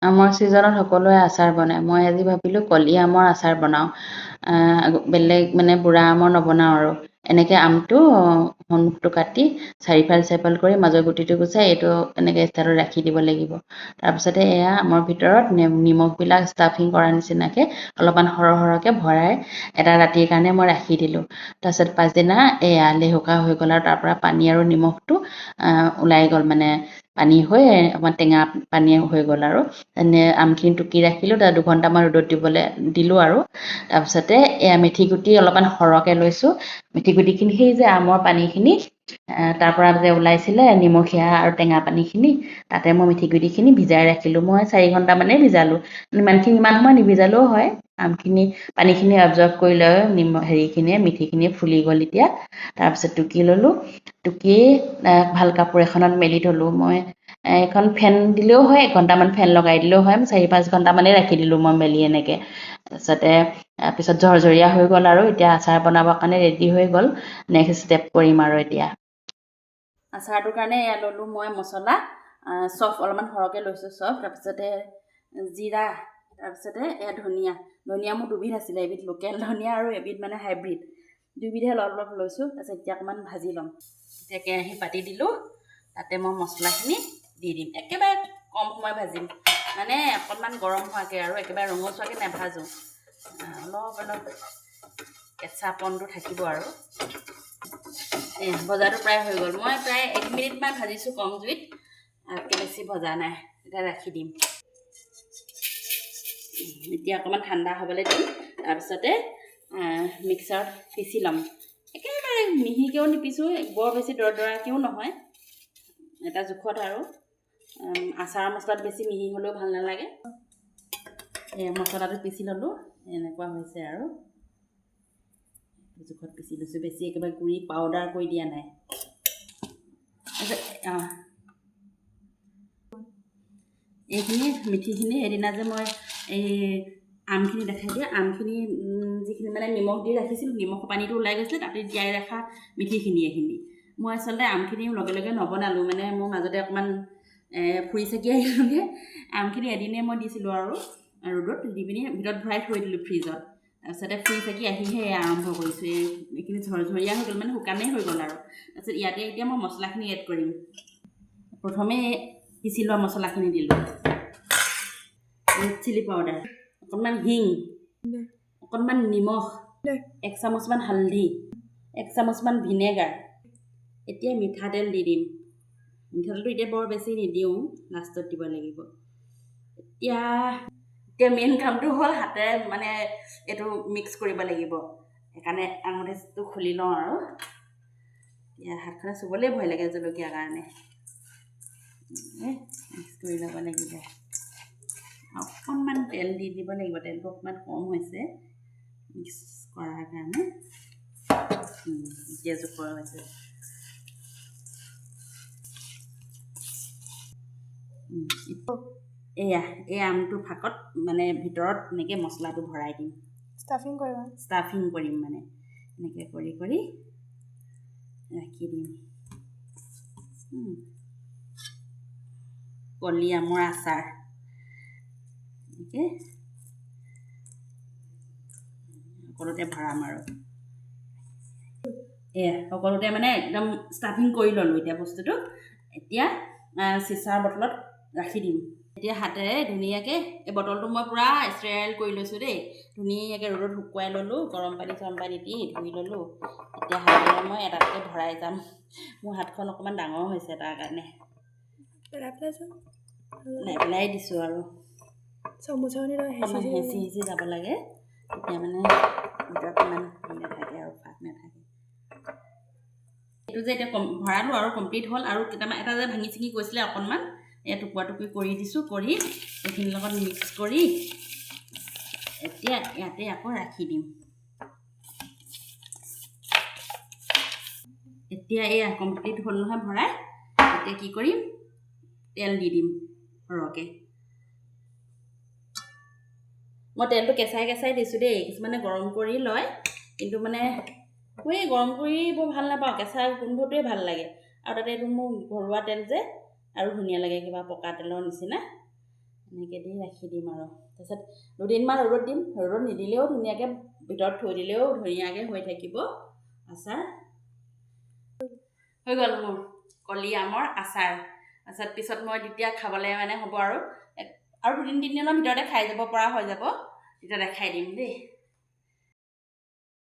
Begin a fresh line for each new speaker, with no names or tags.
আমৰ ছিজনত সকলোৱে আচাৰ বনায়। মই আজি ভাবিলোঁ কলি আমৰ আচাৰ বনাওঁ। বেলেগ মানে বুঢ়া আমৰ নবনাওঁ আৰু। এনেকৈ আমটো সন্মুখটো কাটি চাৰিফাল কৰি মাজৰ গুটিটো গুচাই এইটো এনেকৈ ষ্টাইলত ৰাখি দিব লাগিব। তাৰপিছতে এয়া আমৰ ভিতৰত নিমখবিলাক ষ্টাফিং কৰাৰ নিচিনাকৈ অলপমান সৰহকৈ ভৰাই এটা ৰাতিৰ কাৰণে মই ৰাখি দিলোঁ। তাৰপিছত পাছদিনা এয়া লেহুকা হৈ গ'ল আৰু তাৰপৰা পানী আৰু নিমখটো ওলাই গ'ল, মানে পানী হৈ অকণমান টেঙা পানী হৈ গ'ল আৰু আমখিনি টুকি ৰাখিলোঁ। তাৰ দুঘণ্টামান ৰ'দত দিলোঁ আৰু তাৰপিছতে এয়া মেথি গুটি অলপমান সৰহকৈ লৈছোঁ। মেথি গুটিখিনি সেই যে আমৰ পানীখিনি তাৰ পৰা যে ওলাইছিলে নিমখীয়া আৰু টেঙা পানীখিনি, তাতে মই মেথি গুটিখিনি ভিজাই ৰাখিলোঁ। মই 4 ঘণ্টামানেই ভিজালোঁ। ইমান সময় নিভিজালেও হয়। আমখিনি পানীখিনি এবজৰ্ব কৰি লৈ মেথিখিনিয়ে ফুলি গ'ল এতিয়া। তাৰপিছত টুকি ল'লোঁ। টুকি ভাল কাপোৰ এখনত মেলি থ'লোঁ। মই এখন ফেন দিলেও হয়, 1 ঘণ্টামান ফেন লগাই দিলেও হয়। 4-5 ঘণ্টামানেই ৰাখি দিলোঁ মই মেলি এনেকৈ। তাৰপিছতে পিছত ঝৰঝৰীয়া হৈ গ'ল আৰু এতিয়া আচাৰ বনাবৰ কাৰণে ৰেডি হৈ গ'ল। নেক্সট ষ্টেপ কৰিম আৰু এতিয়া। আচাৰটোৰ কাৰণে এয়া ল'লোঁ মই মছলা, চফ অলপমান সৰহকৈ লৈছোঁ চফ, তাৰপিছতে জিৰা, তাৰপিছতে এয়া ধনিয়া মোৰ দুবিধ আছিলে, এবিধ লোকেল ধনিয়া আৰু এবিধ মানে হাইব্ৰিড। দুইবিধে অলপ লৈছোঁ। তাৰপিছত এতিয়া অকণমান ভাজি ল'ম। এতিয়া কেৰাহী পাতি দিলোঁ, তাতে মই মছলাখিনি দি দিম। একেবাৰে কম সময় ভাজিম, মানে অকণমান গৰম হোৱাকৈ আৰু একেবাৰে ৰঙচুৱাকৈ নাভাজোঁ। অলপ কেঁচাপনটো থাকিব আৰু। ভজাটো প্ৰায় হৈ গ'ল। মই প্ৰায় 1 মিনিটমান ভাজিছোঁ কম জুইত, বেছি ভজা নাই। এতিয়া ৰাখি দিম। এতিয়া অকণমান ঠাণ্ডা হ'বলৈ দিম। তাৰপিছতে মিক্সাৰত পিচি ল'ম। একেবাৰে মিহিকৈও নিপিছোঁ, বৰ বেছি দৰদৰাকৈও নহয়, এটা জোখত আৰু। আচাৰ মছলাত বেছি মিহি হ'লেও ভাল নালাগে। মছলাটো পিচি ল'লোঁ, এনেকুৱা হৈছে আৰু। জোখত পিচি লৈছোঁ, বেছি একেবাৰে গুড়ি পাউডাৰ কৰি দিয়া নাই। এইখিনি মিঠিখিনি সেইদিনা যে মই এই আমখিনি দেখাই দিয়ে, আমখিনি যিখিনি মানে নিমখ দি ৰাখিছিলোঁ, নিমখ পানীটো ওলাই গৈছিলে, তাতে তিয়াই ৰখা মিঠিখিনি এইখিনি। মই আচলতে আমখিনি লগে লগে নবনালোঁ, মানে মোৰ মাজতে অকণমান ফুৰি চাকি আহিলোঁগৈ। আমখিনি এদিনেই মই দিছিলোঁ আৰু ৰ'দত দি পিনি ভিতৰত ভৰাই থৈ দিলোঁ ফ্ৰিজত। তাৰপিছতে ফুৰি চাকি আহিহে আৰম্ভ কৰিছোঁ। এইখিনি ঝৰঝৰীয়া হৈ গ'ল, মানে শুকানেই হৈ গ'ল আৰু। তাৰপিছত ইয়াতে এতিয়া মই মছলাখিনি এড কৰিম। প্ৰথমে পিচি লোৱা মছলাখিনি দিলোঁ। ৰেড চিলি পাউডাৰ, অকণমান হিং, অকণমান নিমখ, 1 চামুচমান হালধি, 1 চামুচমান ভিনেগাৰ। এতিয়া মিঠাতেল দি দিম। মিঠাতেলটো এতিয়া বৰ বেছি নিদিওঁ, লাষ্টত দিব লাগিব। এতিয়া মেইন কামটো হ'ল হাতেৰে মানে এইটো মিক্স কৰিব লাগিব। সেইকাৰণে আঙুঠিটো খুলি লওঁ আৰু। এতিয়া হাতখনে চুবলৈ ভয় লাগে জলকীয়াৰ কাৰণে। মিক্স কৰি ল'ব লাগিব। অকণমান তেল দি দিব লাগিব, তেলটো অকণমান কম হৈছে মিক্স কৰাৰ কাৰণে। এতিয়া জোখৰ হৈছে। এই আমটো ফাকত মানে ভিতৰত এনেকৈ মছলাটো ভৰাই দিম। ষ্টাফিং কৰিম মানে এনেকৈ কৰি ৰাখি দিম। কলি আমৰ আচাৰ এনেকৈ সকলোতে ভৰাম আৰু। সকলোতে মানে একদম ষ্টাফিং কৰি ল'লোঁ এতিয়া বস্তুটো। এতিয়া চিচাৰ বটলত ৰাখি দিম। এতিয়া হাতেৰে ধুনীয়াকৈ এই বটলটো মই পূৰা ষ্টেৰাইল কৰি লৈছোঁ দেই। ধুনীয়াকৈ ৰ'দত শুকুৱাই ল'লোঁ, গৰম পানী চৰম পানী দি ধুই ল'লোঁ। এতিয়া হাতেৰে মই এটাকে ভৰাই যাম। মোৰ হাতখন অকণমান ডাঙৰ হৈছে তাৰ কাৰণে পেলাই দিছোঁ আৰু। অকণমান হেঁচি যাব লাগে, তেতিয়া মানে ভিতৰত ইমান নাথাকে আৰু ফাঁক নাথাকে। এইটো যে এতিয়া ভৰালোঁ আৰু কমপ্লিট হ'ল। আৰু কেইটামান এটা যে ভাঙি চিঙি গৈছিলে অকণমান, টুকুৰা টুকুৰি কৰি দিছোঁ। কৰি এইখিনিৰ লগত মিক্স কৰি এতিয়া ইয়াতে আকৌ ৰাখি দিম। এতিয়া কমপ্লিট হ'ল নহয় ভৰাই। এতিয়া কি কৰিম, তেল দি দিম সৰহকৈ। মই তেলটো কেঁচাই দিছোঁ দেই। কিছুমানে গৰম কৰি লয়, কিন্তু মানে মই গৰম কৰি বৰ ভাল নাপাওঁ, কেঁচা গোন্ধটোৱে ভাল লাগে। আৰু তাতে এইটো মোৰ ঘৰুৱা তেল যে আৰু ধুনীয়া লাগে, কিবা পকা তেলৰ নিচিনা। এনেকৈ
এনেকৈ দি ৰাখি দিম আৰু তাৰপিছত দুদিনমান ৰ'দত দিম। ৰ'দত নিদিলেও ধুনীয়াকৈ ভিতৰত থৈ দিলেও ধুনীয়াকৈ হৈ থাকিব আচাৰ। হৈ গ'ল মোৰ কলি আমৰ আচাৰ। তাৰপিছত পিছত মই তেতিয়া খাবলৈ মানে হ'ব আৰু 2-3 দিনৰ ভিতৰতে খাই যাব পৰা হৈ যাব, তেতিয়া দেখাই দিম দেই।